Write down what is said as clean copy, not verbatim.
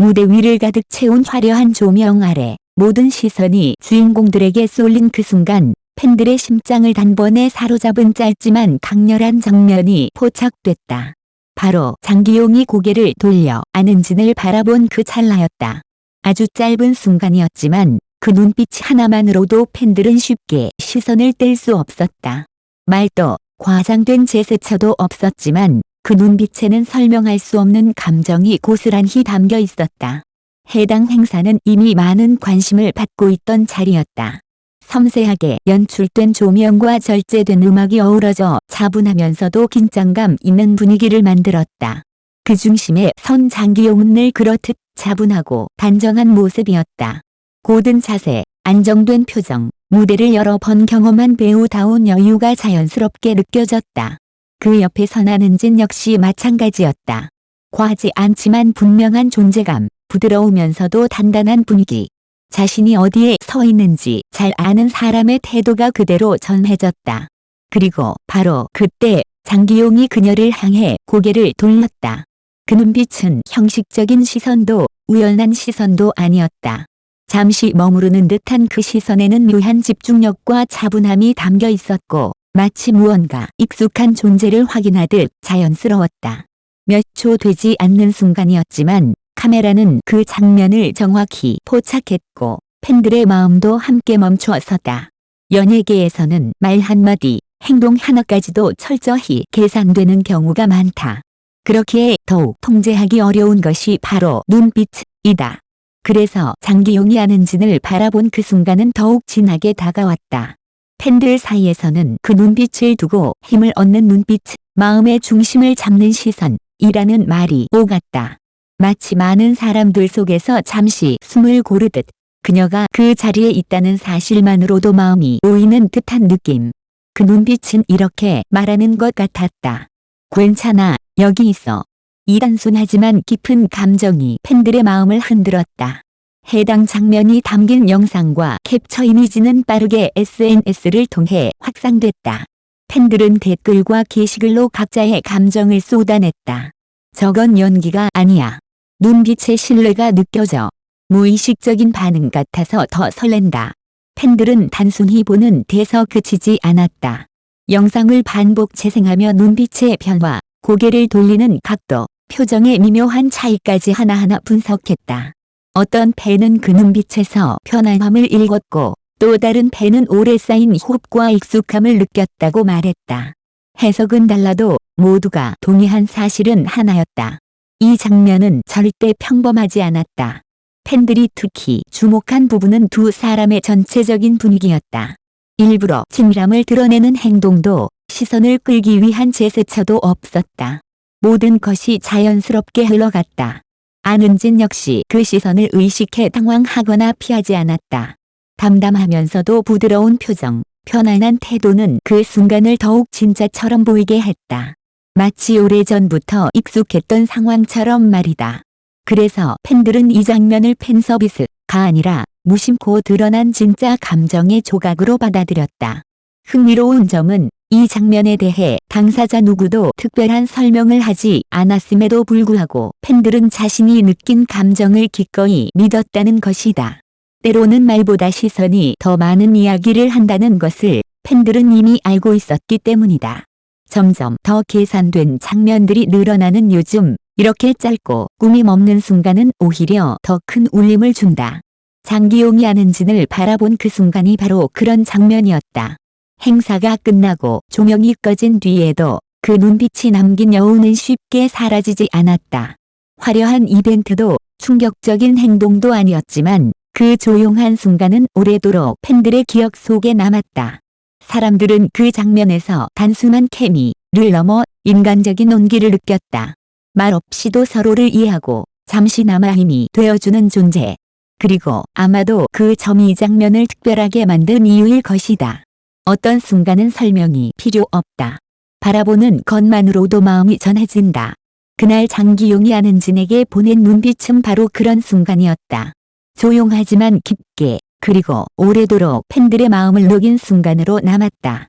무대 위를 가득 채운 화려한 조명 아래 모든 시선이 주인공들에게 쏠린 그 순간 팬들의 심장을 단번에 사로잡은 짧지만 강렬한 장면이 포착됐다. 바로 장기용이 고개를 돌려 안은진을 바라본 그 찰나였다. 아주 짧은 순간이었지만 그 눈빛 하나만으로도 팬들은 쉽게 시선을 뗄 수 없었다. 말도 과장된 제스처도 없었지만 그 눈빛에는 설명할 수 없는 감정이 고스란히 담겨 있었다. 해당 행사는 이미 많은 관심을 받고 있던 자리였다. 섬세하게 연출된 조명과 절제된 음악이 어우러져 차분하면서도 긴장감 있는 분위기를 만들었다. 그 중심에 선 장기용은 늘 그렇듯 차분하고 단정한 모습이었다. 고든 자세, 안정된 표정, 무대를 여러 번 경험한 배우다운 여유가 자연스럽게 느껴졌다. 그 옆에 선 안은진 역시 마찬가지였다. 과하지 않지만 분명한 존재감, 부드러우면서도 단단한 분위기. 자신이 어디에 서 있는지 잘 아는 사람의 태도가 그대로 전해졌다. 그리고 바로 그때 장기용이 그녀를 향해 고개를 돌렸다. 그 눈빛은 형식적인 시선도 우연한 시선도 아니었다. 잠시 머무르는 듯한 그 시선에는 묘한 집중력과 차분함이 담겨 있었고 마치 무언가 익숙한 존재를 확인하듯 자연스러웠다. 몇 초 되지 않는 순간이었지만 카메라는 그 장면을 정확히 포착했고 팬들의 마음도 함께 멈춰섰다. 연예계에서는 말 한마디, 행동 하나까지도 철저히 계산되는 경우가 많다. 그렇기에 더욱 통제하기 어려운 것이 바로 눈빛이다. 그래서 장기용이 안은진을 바라본 그 순간은 더욱 진하게 다가왔다. 팬들 사이에서는 그 눈빛을 두고 힘을 얻는 눈빛, 마음의 중심을 잡는 시선이라는 말이 오갔다. 마치 많은 사람들 속에서 잠시 숨을 고르듯 그녀가 그 자리에 있다는 사실만으로도 마음이 놓이는 듯한 느낌. 그 눈빛은 이렇게 말하는 것 같았다. 괜찮아, 여기 있어. 이 단순하지만 깊은 감정이 팬들의 마음을 흔들었다. 해당 장면이 담긴 영상과 캡처 이미지는 빠르게 SNS를 통해 확산됐다. 팬들은 댓글과 게시글로 각자의 감정을 쏟아냈다. 저건 연기가 아니야. 눈빛의 신뢰가 느껴져. 무의식적인 반응 같아서 더 설렌다. 팬들은 단순히 보는 데서 그치지 않았다. 영상을 반복 재생하며 눈빛의 변화, 고개를 돌리는 각도, 표정의 미묘한 차이까지 하나하나 분석했다. 어떤 팬은 그 눈빛에서 편안함을 읽었고 또 다른 팬은 오래 쌓인 호흡과 익숙함을 느꼈다고 말했다. 해석은 달라도 모두가 동의한 사실은 하나였다. 이 장면은 절대 평범하지 않았다. 팬들이 특히 주목한 부분은 두 사람의 전체적인 분위기였다. 일부러 친밀함을 드러내는 행동도 시선을 끌기 위한 제스처도 없었다. 모든 것이 자연스럽게 흘러갔다. 안은진 역시 그 시선을 의식해 당황하거나 피하지 않았다. 담담하면서도 부드러운 표정, 편안한 태도는 그 순간을 더욱 진짜처럼 보이게 했다. 마치 오래전부터 익숙했던 상황처럼 말이다. 그래서 팬들은 이 장면을 팬서비스가 아니라 무심코 드러난 진짜 감정의 조각으로 받아들였다. 흥미로운 점은 이 장면에 대해 당사자 누구도 특별한 설명을 하지 않았음에도 불구하고 팬들은 자신이 느낀 감정을 기꺼이 믿었다는 것이다. 때로는 말보다 시선이 더 많은 이야기를 한다는 것을 팬들은 이미 알고 있었기 때문이다. 점점 더 계산된 장면들이 늘어나는 요즘, 이렇게 짧고 꾸밈 없는 순간은 오히려 더 큰 울림을 준다. 장기용이 안은진을 바라본 그 순간이 바로 그런 장면이었다. 행사가 끝나고 조명이 꺼진 뒤에도 그 눈빛이 남긴 여운은 쉽게 사라지지 않았다. 화려한 이벤트도 충격적인 행동도 아니었지만 그 조용한 순간은 오래도록 팬들의 기억 속에 남았다. 사람들은 그 장면에서 단순한 케미를 넘어 인간적인 온기를 느꼈다. 말 없이도 서로를 이해하고 잠시나마 힘이 되어주는 존재. 그리고 아마도 그 점이 이 장면을 특별하게 만든 이유일 것이다. 어떤 순간은 설명이 필요 없다. 바라보는 것만으로도 마음이 전해진다. 그날 장기용이 안은진에게 보낸 눈빛은 바로 그런 순간이었다. 조용하지만 깊게, 그리고 오래도록 팬들의 마음을 녹인 순간으로 남았다.